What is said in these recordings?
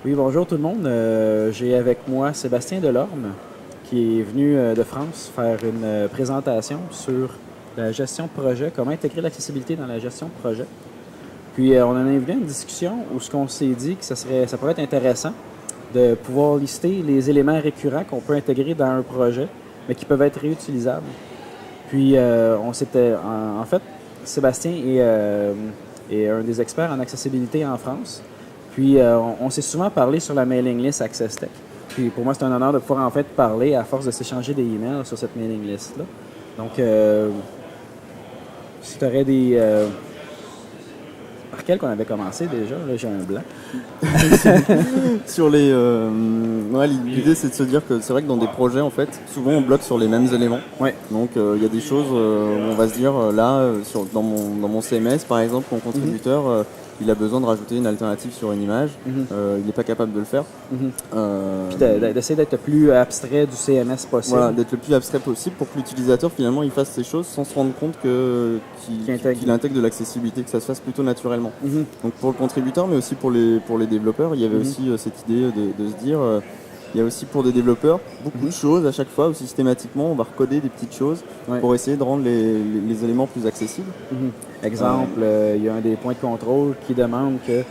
Oui, bonjour tout le monde. J'ai avec moi Sébastien Delorme qui est venu de France faire une présentation sur la gestion de projet, comment intégrer l'accessibilité dans la gestion de projet. Puis on en a invité une discussion où ce qu'on s'est dit que ça pourrait être intéressant de pouvoir lister les éléments récurrents qu'on peut intégrer dans un projet, mais qui peuvent être réutilisables. Puis en fait, Sébastien est un des experts en accessibilité en France. Puis, on s'est souvent parlé sur la mailing list AccessTech. Puis, pour moi, c'est un honneur de pouvoir en fait parler à force de s'échanger des emails sur cette mailing list-là. Donc, si tu aurais des... par quel qu'on avait commencé déjà? Là, j'ai un blanc. Sur les... l'idée, c'est de se dire que c'est vrai que dans des projets, en fait, souvent, on bloque sur les mêmes éléments. Ouais. Donc, il y a des choses où on va se dire, dans mon CMS, par exemple, mon contributeur... il a besoin de rajouter une alternative sur une image, il n'est pas capable de le faire. Puis d'essayer d'être le plus abstrait du CMS possible. Voilà, d'être le plus abstrait possible pour que l'utilisateur finalement il fasse ces choses sans se rendre compte qu'il intègre de l'accessibilité, que ça se fasse plutôt naturellement. Donc pour le contributeur, mais aussi pour les développeurs, il y avait aussi cette idée de se dire... il y a aussi pour des développeurs beaucoup de choses à chaque fois où systématiquement on va recoder des petites choses pour essayer de rendre les éléments plus accessibles. Exemple, il y a un des points de contrôle qui demande que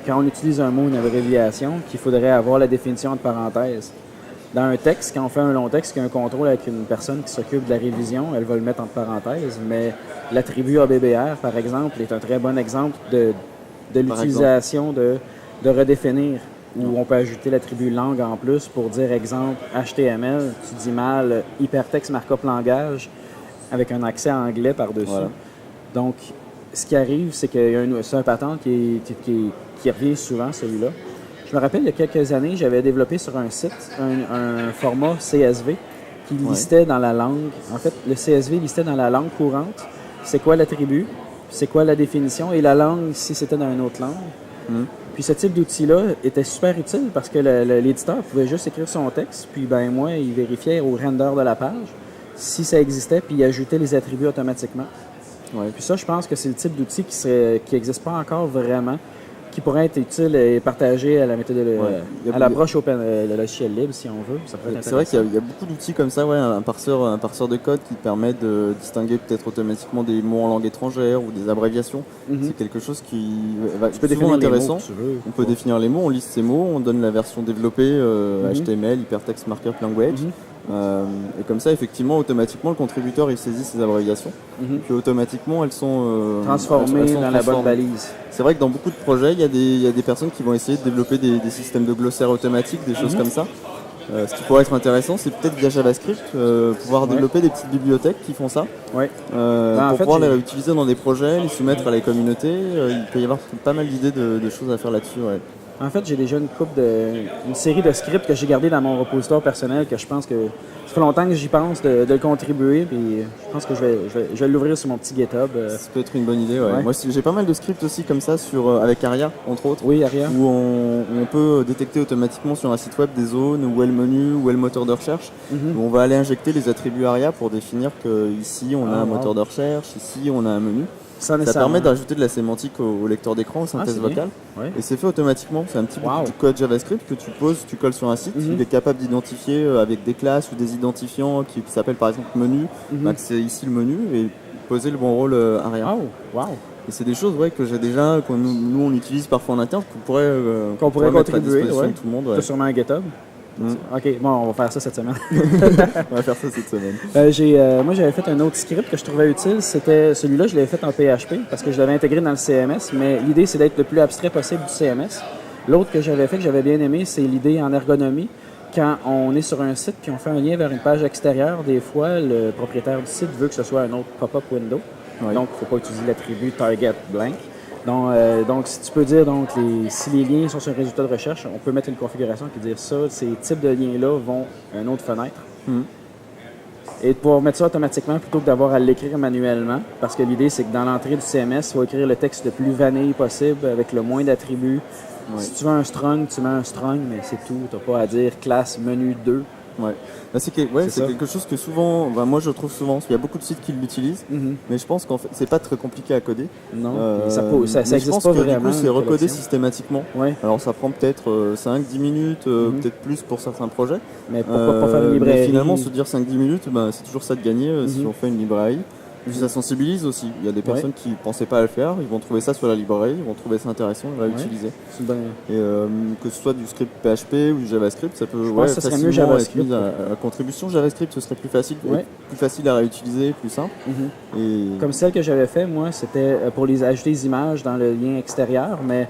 quand on utilise un mot, une abréviation, qu'il faudrait avoir la définition entre parenthèses. Dans un texte, quand on fait un long texte, qu'il y a un contrôle avec une personne qui s'occupe de la révision, elle va le mettre entre parenthèses, mais l'attribut ABBR, par exemple, est un très bon exemple de l'utilisation de redéfinir, où on peut ajouter l'attribut langue en plus pour dire, exemple, HTML, tu dis mal hypertexte markup langage avec un accès anglais par-dessus. Voilà. Donc, ce qui arrive, c'est que c'est un pattern qui revient souvent, celui-là. Je me rappelle, il y a quelques années, j'avais développé sur un site un format CSV qui listait dans la langue. En fait, le CSV listait dans la langue courante c'est quoi l'attribut, c'est quoi la définition et la langue si c'était dans une autre langue. Puis ce type d'outil-là était super utile parce que l'éditeur pouvait juste écrire son texte, puis moi, il vérifiait au render de la page si ça existait, puis il ajoutait les attributs automatiquement. Ouais. Puis ça, je pense que c'est le type d'outil qui n'existe pas encore vraiment, qui pourrait être utile et partagé à la méthode à l'approche open, le logiciel libre, si on veut. Ça pourrait être c'est vrai qu'il y a beaucoup d'outils comme ça, un parseur de code qui permet de distinguer peut-être automatiquement des mots en langue étrangère ou des abréviations. C'est quelque chose qui va être souvent intéressant. On peut définir les mots, on liste ces mots, on donne la version développée HTML, Hypertext Markup Language. Et comme ça, effectivement, automatiquement, le contributeur il saisit ces abréviations. Puis automatiquement, elles sont transformées dans la bonne balise. C'est vrai que dans beaucoup de projets, il y a des personnes qui vont essayer de développer des systèmes de glossaire automatiques, des choses comme ça. Ce qui pourrait être intéressant, c'est peut-être via JavaScript, pouvoir développer des petites bibliothèques qui font ça, pour pouvoir les réutiliser dans des projets, les soumettre à la communauté. Il peut y avoir pas mal d'idées de choses à faire là-dessus. En fait, j'ai déjà une série de scripts que j'ai gardés dans mon repositoire personnel que je pense que ça fait longtemps que j'y pense de le contribuer, puis je pense que je vais l'ouvrir sur mon petit GitHub. Ça peut être une bonne idée, Moi, j'ai pas mal de scripts aussi comme ça avec Aria, entre autres. Oui, Aria. Où on peut détecter automatiquement sur un site web des zones où est le menu, où est le moteur de recherche. Où on va aller injecter les attributs Aria pour définir qu'ici on a un moteur de recherche, ici on a un menu. Ça permet d'ajouter de la sémantique au lecteur d'écran, aux synthèses vocales. Et c'est fait automatiquement. C'est un petit bout de code JavaScript que tu poses, tu colles sur un site. Il est capable d'identifier avec des classes ou des identifiants qui s'appellent par exemple menu. C'est ici le menu et poser le bon rôle Aria. Et c'est des choses que j'ai déjà, que nous on utilise parfois en interne, qu'on pourrait contribuer mettre à disposition de tout le monde. Tu as sûrement un GitHub. OK, bon, on va faire ça cette semaine. Moi, j'avais fait un autre script que je trouvais utile. C'était celui-là, je l'avais fait en PHP parce que je l'avais intégré dans le CMS, mais l'idée, c'est d'être le plus abstrait possible du CMS. L'autre que j'avais fait, que j'avais bien aimé, c'est l'idée en ergonomie. Quand on est sur un site puis on fait un lien vers une page extérieure, des fois, le propriétaire du site veut que ce soit un autre pop-up window. Donc, il ne faut pas utiliser l'attribut target blank. Donc, si tu peux dire, si les liens sont sur un résultat de recherche, on peut mettre une configuration qui dit ça, ces types de liens-là vont à une autre fenêtre. Et de pouvoir mettre ça automatiquement plutôt que d'avoir à l'écrire manuellement, parce que l'idée, c'est que dans l'entrée du CMS, tu vas écrire le texte le plus vanille possible avec le moins d'attributs. Si tu veux un strong, tu mets un strong, mais c'est tout. Tu n'as pas à dire classe menu 2 Ouais. Là, c'est quelque chose que souvent, moi je trouve souvent, parce qu'il y a beaucoup de sites qui l'utilisent, mais je pense qu'en fait, c'est pas très compliqué à coder. Non, ça existe pas vraiment. Du coup, c'est recodé systématiquement. Ouais. Alors ça prend peut-être 5-10 minutes, peut-être plus pour certains projets. Mais pourquoi pas faire une librairie? Mais finalement, se dire 5-10 minutes, c'est toujours ça de gagner si on fait une librairie. Puis ça sensibilise aussi. Il y a des personnes qui ne pensaient pas à le faire, ils vont trouver ça sur la librairie, ils vont trouver ça intéressant, ils vont l'utiliser. Et que ce soit du script PHP ou du JavaScript, ça peut facilement être mis à contribution. JavaScript, ce serait plus facile à réutiliser, plus simple. Et... Comme celle que j'avais fait, moi, c'était pour ajouter des images dans le lien extérieur, mais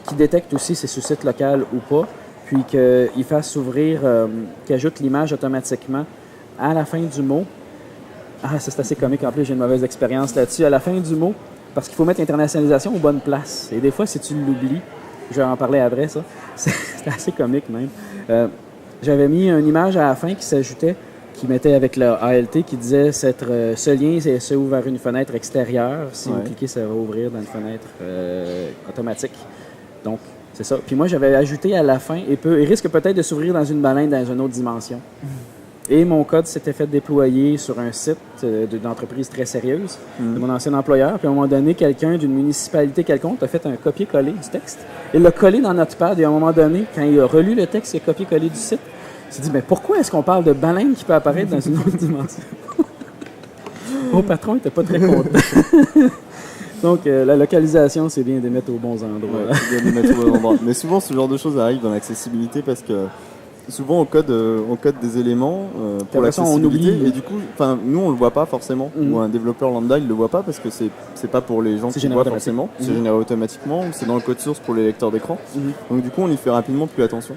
qui détecte aussi si c'est sur site local ou pas, puis qu'il fasse s'ouvrir, qu'il ajoute l'image automatiquement à la fin du mot. Ah, c'est assez comique. En plus, j'ai une mauvaise expérience là-dessus. À la fin du mot, parce qu'il faut mettre l'internationalisation aux bonnes places. Et des fois, si tu l'oublies, je vais en parler après, ça. C'est assez comique, même. J'avais mis une image à la fin qui s'ajoutait, qui mettait avec le ALT, qui disait ce lien se ouvre vers une fenêtre extérieure. Si vous cliquez, ça va ouvrir dans une fenêtre automatique. Donc, c'est ça. Puis moi, j'avais ajouté à la fin, il risque peut-être de s'ouvrir dans une baleine dans une autre dimension. Et mon code s'était fait déployer sur un site d'entreprise très sérieuse, de mon ancien employeur. Puis à un moment donné, quelqu'un d'une municipalité quelconque a fait un copier-coller du texte. Il l'a collé dans Notepad. Et à un moment donné, quand il a relu le texte, il a copié-collé du site. Il s'est dit, mais pourquoi est-ce qu'on parle de baleine qui peut apparaître dans une autre dimension? Mon patron n'était pas très content. Donc, la localisation, c'est bien de mettre aux bons endroits. Ouais, c'est bien de mettre aux bons endroits. Mais souvent, ce genre de choses arrive dans l'accessibilité parce que souvent on code des éléments pour l'accessibilité et du coup nous on le voit pas forcément ou un développeur lambda il le voit pas parce que c'est pas pour les gens qui le voient forcément, c'est généré automatiquement ou c'est dans le code source pour les lecteurs d'écran. Donc du coup on y fait rapidement plus attention.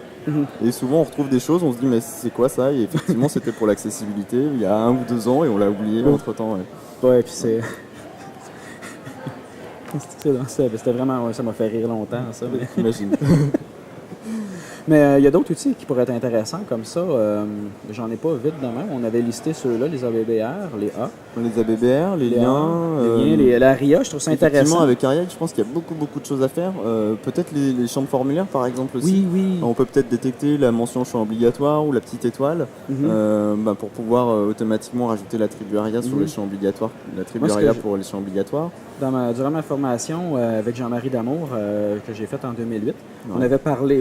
Et souvent on retrouve des choses, on se dit mais c'est quoi ça, et effectivement c'était pour l'accessibilité il y a 1 ou 2 ans et on l'a oublié entre temps. Ouais, puis c'est c'était vraiment, ça m'a fait rire longtemps ça. J'imagine. Mais il y a d'autres outils qui pourraient être intéressants comme ça. J'en ai pas vite de même. On avait listé ceux-là, les ABBR, les A. Les ABBR, les liens. La RIA, je trouve ça intéressant. Effectivement, avec Arial, je pense qu'il y a beaucoup de choses à faire. Peut-être les champs de formulaire, par exemple, aussi. Oui. On peut peut-être détecter la mention champ obligatoire ou la petite étoile pour pouvoir automatiquement rajouter l'attribut Aria sur les champs obligatoires. L'attribut Aria pour les champs obligatoires. Durant ma formation avec Jean-Marie Damour, que j'ai faite en 2008,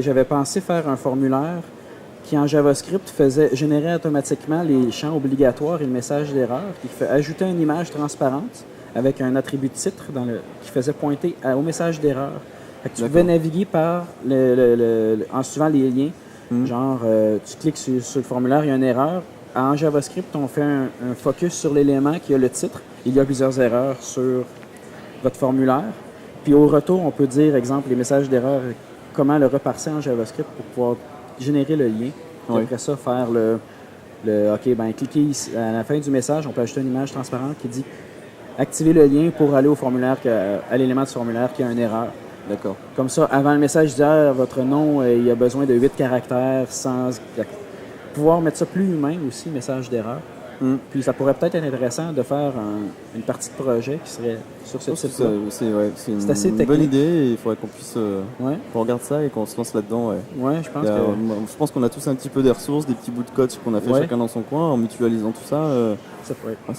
j'avais pensé faire un formulaire qui, en JavaScript, générait automatiquement les champs obligatoires et le message d'erreur, qui fait ajouter une image transparente avec un attribut de titre qui faisait pointer au message d'erreur. Tu pouvais naviguer en suivant les liens. Genre, tu cliques sur le formulaire, il y a une erreur. En JavaScript, on fait un focus sur l'élément qui a le titre. Il y a plusieurs erreurs sur votre formulaire. Puis au retour, on peut dire, exemple, les messages d'erreur, comment le reparser en JavaScript pour pouvoir générer le lien. Et après ça, faire cliquez ici, à la fin du message, on peut ajouter une image transparente qui dit activer le lien pour aller au formulaire, à l'élément du formulaire qui a une erreur. D'accord. Comme ça, avant le message dit votre nom, il y a besoin de 8 caractères sans pouvoir mettre ça plus humain aussi, message d'erreur. Puis ça pourrait peut-être être intéressant de faire une partie de projet qui serait sur ce type-là. C'est une bonne idée et il faudrait qu'on puisse qu'on regarde ça et qu'on se lance là-dedans. Je pense qu'on a tous un petit peu des ressources, des petits bouts de code qu'on a fait chacun dans son coin. En mutualisant tout ça, ça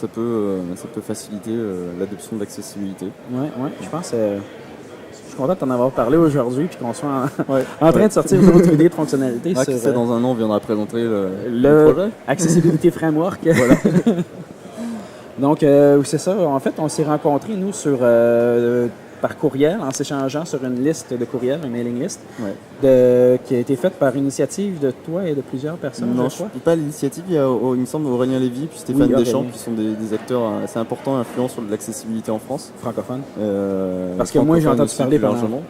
peut faciliter l'adoption de l'accessibilité. Je pense... Je suis content de t'en avoir parlé aujourd'hui puis qu'on soit en train de sortir d'autres idées de fonctionnalités. Qui sait, dans un an, on viendra présenter le projet. Accessibilité Framework. Voilà. Donc, c'est ça. En fait, on s'est rencontrés, nous, par courriel, en s'échangeant sur une liste de courriels, une mailing list, qui a été faite par initiative de toi et de plusieurs personnes. Non, je ne suis pas l'initiative. Il me semble, Aurélien Lévy puis Stéphane Deschamps, qui sont des acteurs assez importants et influents sur l'accessibilité en France. Francophone. Parce que moi, j'ai entendu parler par largement.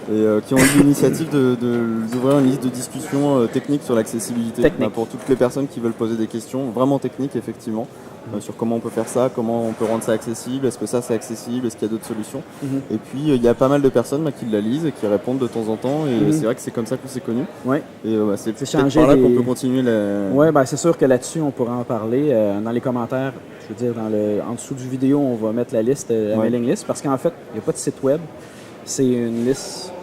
Et qui ont eu l'initiative d'ouvrir une liste de discussion technique sur l'accessibilité pour toutes les personnes qui veulent poser des questions vraiment techniques, effectivement, sur comment on peut faire ça, comment on peut rendre ça accessible, est-ce que ça c'est accessible, est-ce qu'il y a d'autres solutions. Et puis il y a pas mal de personnes qui la lisent et qui répondent de temps en temps, et c'est vrai que c'est comme ça qu'on s'est connus. Et c'est peut-être par là qu'on peut continuer c'est sûr que là-dessus on pourra en parler dans les commentaires. Je veux dire, en dessous du vidéo, on va mettre la liste, la mailing list, parce qu'en fait, il n'y a pas de site web. C'est une liste.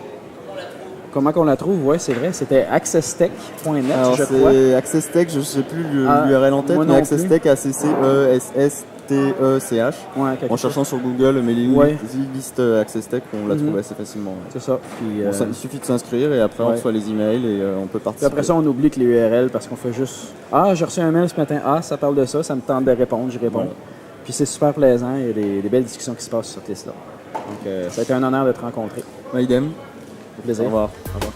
Comment qu'on la trouve? Oui, c'est vrai. C'était accesstech.net, je crois. C'est AccessTech, je ne sais plus l'URL en tête, mais AccessTech, ACCESTECH. Ouais, en cherchant sur Google, mais les listes AccessTech, on la trouve assez facilement. Ouais. C'est ça. Puis, il suffit de s'inscrire et après on reçoit les emails et on peut participer. Puis après ça, on oublie que les URL parce qu'on fait juste « j'ai reçu un mail ce matin. Ça parle de ça. Ça me tente de répondre. » Je réponds. Ouais. Puis c'est super plaisant. Il y a des belles discussions qui se passent sur cette liste-là. Donc, ça a été un honneur de te rencontrer. Idem. Au plaisir. Au revoir. Au revoir.